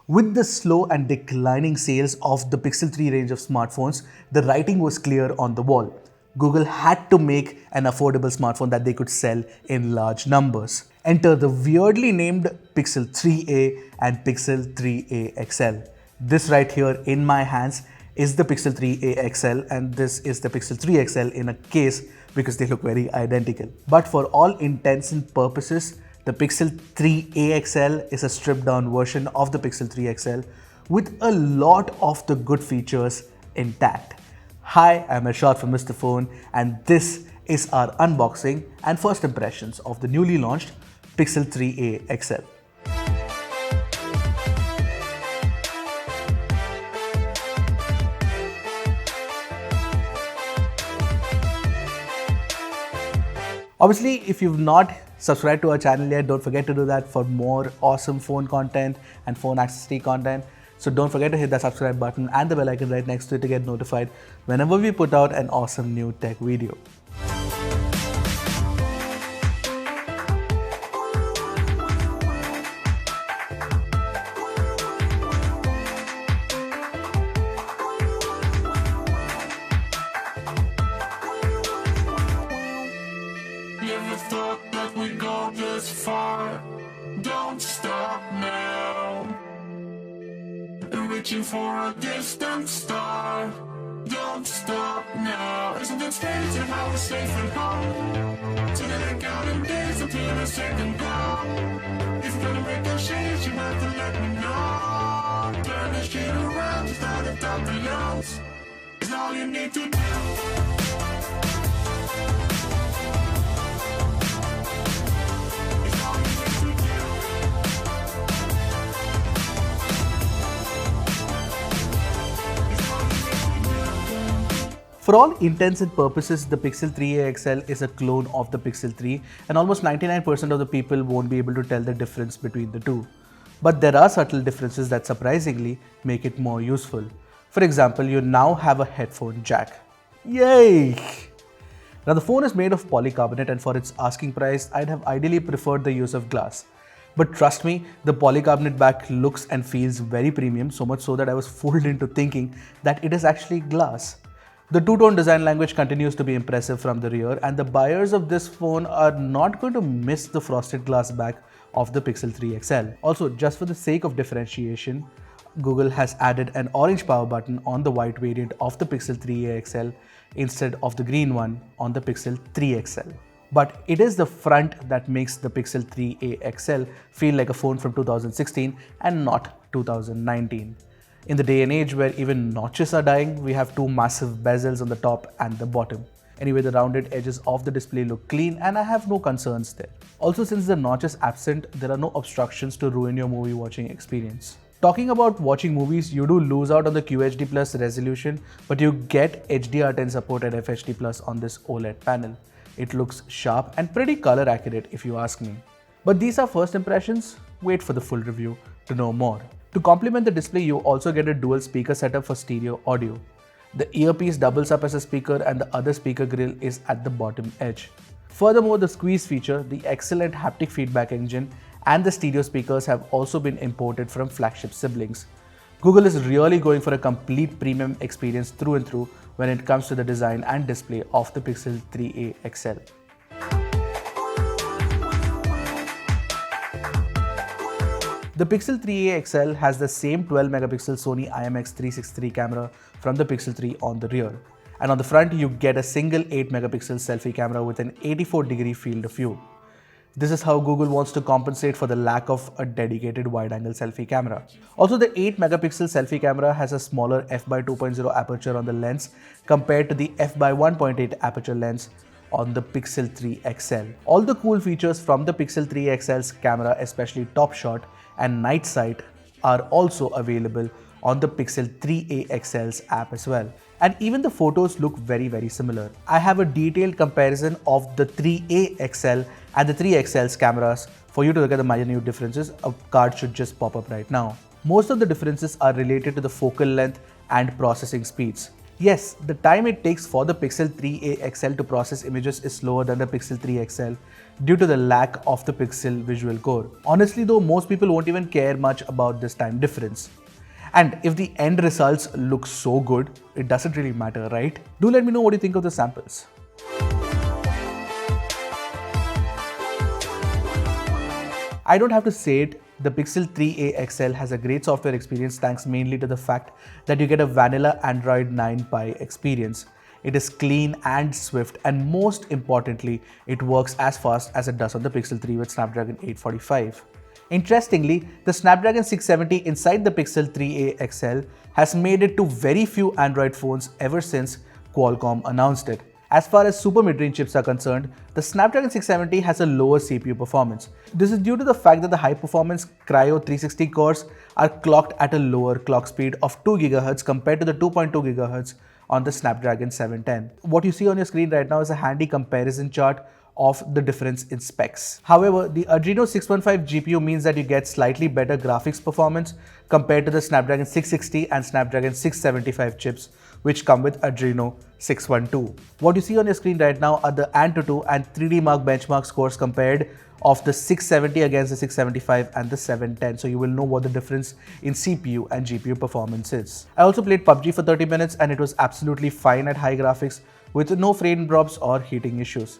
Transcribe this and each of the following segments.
With the slow and declining sales of the Pixel 3 range of smartphones, the writing was clear on the wall. Google had to make an affordable smartphone that they could sell in large numbers. Enter the weirdly named Pixel 3a and Pixel 3a XL. This right here in my hands is the Pixel 3a XL and this is the Pixel 3 XL in a case because they look very identical. But for all intents and purposes, the Pixel 3a XL is a stripped down version of the Pixel 3 XL with a lot of the good features intact. Hi, I'm Ershad from Mr. Phone and this is our unboxing and first impressions of the newly launched Pixel 3a XL. Obviously, if you've not subscribed to our channel yet, don't forget to do that for more awesome phone content and phone accessory content. So don't forget to hit that subscribe button and the bell icon right next to it to get notified whenever we put out an awesome new tech video. Never thought that we'd go this far. Don't stop now. Reaching for a distant star. Don't stop now. Isn't it strange how we're safe and home? So that I'm counting days until the second go. If you're gonna make a change, you have to let me know. Turn this shit around, just out of top the lows. It's all you need to do. For all intents and purposes, the Pixel 3a XL is a clone of the Pixel 3 and almost 99% of the people won't be able to tell the difference between the two. But there are subtle differences that surprisingly make it more useful. For example, you now have a headphone jack. Yay! Now the phone is made of polycarbonate and for its asking price, I'd have ideally preferred the use of glass. But trust me, the polycarbonate back looks and feels very premium, so much so that I was fooled into thinking that it is actually glass. The two-tone design language continues to be impressive from the rear and the buyers of this phone are not going to miss the frosted glass back of the Pixel 3 XL. Also, just for the sake of differentiation, Google has added an orange power button on the white variant of the Pixel 3a XL instead of the green one on the Pixel 3 XL. But it is the front that makes the Pixel 3a XL feel like a phone from 2016 and not 2019. In the day and age where even notches are dying, we have two massive bezels on the top and the bottom. Anyway, the rounded edges of the display look clean and I have no concerns there. Also, since the notch is absent, there are no obstructions to ruin your movie watching experience. Talking about watching movies, you do lose out on the QHD Plus resolution, but you get HDR10 support at FHD Plus on this OLED panel. It looks sharp and pretty color accurate if you ask me. But these are first impressions. Wait for the full review to know more. To complement the display, you also get a dual speaker setup for stereo audio. The earpiece doubles up as a speaker and the other speaker grill is at the bottom edge. Furthermore, the squeeze feature, the excellent haptic feedback engine and the stereo speakers have also been imported from flagship siblings. Google is really going for a complete premium experience through and through when it comes to the design and display of the Pixel 3a XL. The Pixel 3a XL has the same 12-megapixel Sony IMX363 camera from the Pixel 3 on the rear. And on the front, you get a single 8-megapixel selfie camera with an 84-degree field of view. This is how Google wants to compensate for the lack of a dedicated wide-angle selfie camera. Also, the 8-megapixel selfie camera has a smaller f/2.0 aperture on the lens compared to the f/1.8 aperture lens on the Pixel 3 XL. All the cool features from the Pixel 3 XL's camera, especially top shot and night sight, are also available on the Pixel 3a XL's app as well. And even the photos look very similar. I have a detailed comparison of the 3a XL and the 3XL's cameras for you to look at the minute differences. A card should just pop up right now. Most of the differences are related to the focal length and processing speeds. Yes, the time it takes for the Pixel 3a XL to process images is slower than the Pixel 3 XL due to the lack of the Pixel visual core. Honestly though, most people won't even care much about this time difference. And if the end results look so good, it doesn't really matter, right? Do let me know what you think of the samples. I don't have to say it, the Pixel 3a XL has a great software experience thanks mainly to the fact that you get a vanilla Android 9 Pie experience. It is clean and swift, and most importantly, it works as fast as it does on the Pixel 3 with Snapdragon 845. Interestingly, the Snapdragon 670 inside the Pixel 3a XL has made it to very few Android phones ever since Qualcomm announced it. As far as super mid-range chips are concerned, the Snapdragon 670 has a lower CPU performance. This is due to the fact that the high-performance Cryo 360 cores are clocked at a lower clock speed of 2 GHz compared to the 2.2 GHz on the Snapdragon 710. What you see on your screen right now is a handy comparison chart of the difference in specs. However, the Adreno 615 GPU means that you get slightly better graphics performance compared to the Snapdragon 660 and Snapdragon 675 chips, which come with Adreno 612. What you see on your screen right now are the Antutu and 3D Mark benchmark scores compared of the 670 against the 675 and the 710, so you will know what the difference in CPU and GPU performance is. I also played PUBG for 30 minutes and it was absolutely fine at high graphics with no frame drops or heating issues.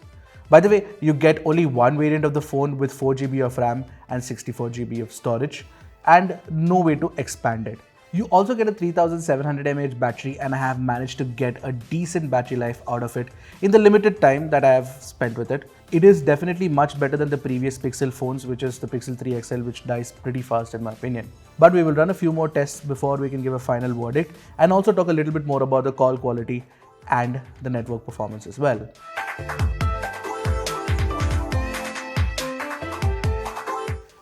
By the way, you get only one variant of the phone with 4 GB of RAM and 64 GB of storage and no way to expand it. You also get a 3700 mAh battery, and I have managed to get a decent battery life out of it in the limited time that I have spent with it. It is definitely much better than the previous Pixel phones, which is the Pixel 3 XL, which dies pretty fast in my opinion. But we will run a few more tests before we can give a final verdict, and also talk a little bit more about the call quality and the network performance as well.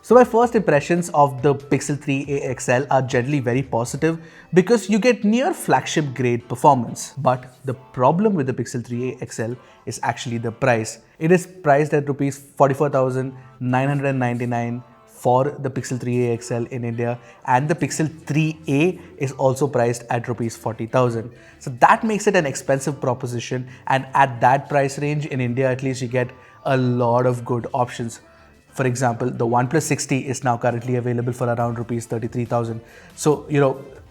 So my first impressions of the Pixel 3a XL are generally very positive because you get near flagship grade performance. But the problem with the Pixel 3a XL is actually the price. It is priced at Rs 44,999 for the Pixel 3a XL in India, and the Pixel 3a is also priced at Rs 40,000. So that makes it an expensive proposition, and at that price range in India at least you get a lot of good options. For example, the OnePlus 60 is now currently available for around Rs 33,000. So,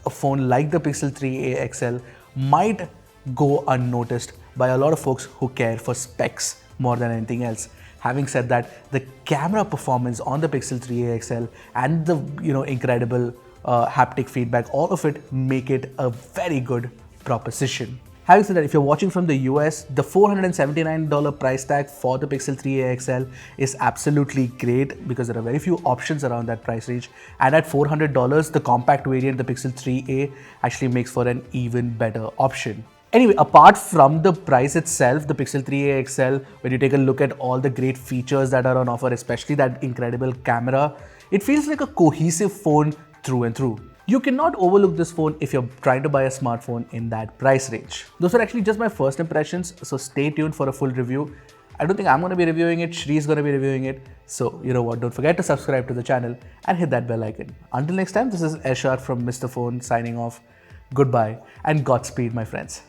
a phone like the Pixel 3a XL might go unnoticed by a lot of folks who care for specs more than anything else. Having said that, the camera performance on the Pixel 3a XL and the incredible haptic feedback, all of it make it a very good proposition. Having said that, if you're watching from the US, the $479 price tag for the Pixel 3a XL is absolutely great because there are very few options around that price range. And at $400, the compact variant, the Pixel 3a, actually makes for an even better option. Anyway, apart from the price itself, the Pixel 3a XL, when you take a look at all the great features that are on offer, especially that incredible camera, it feels like a cohesive phone through and through. You cannot overlook this phone if you're trying to buy a smartphone in that price range. Those are actually just my first impressions, so stay tuned for a full review. I don't think I'm going to be reviewing it, Shri is going to be reviewing it. So you know what, don't forget to subscribe to the channel and hit that bell icon. Until next time, this is Ershad from Mr. Phone signing off. Goodbye and Godspeed, my friends.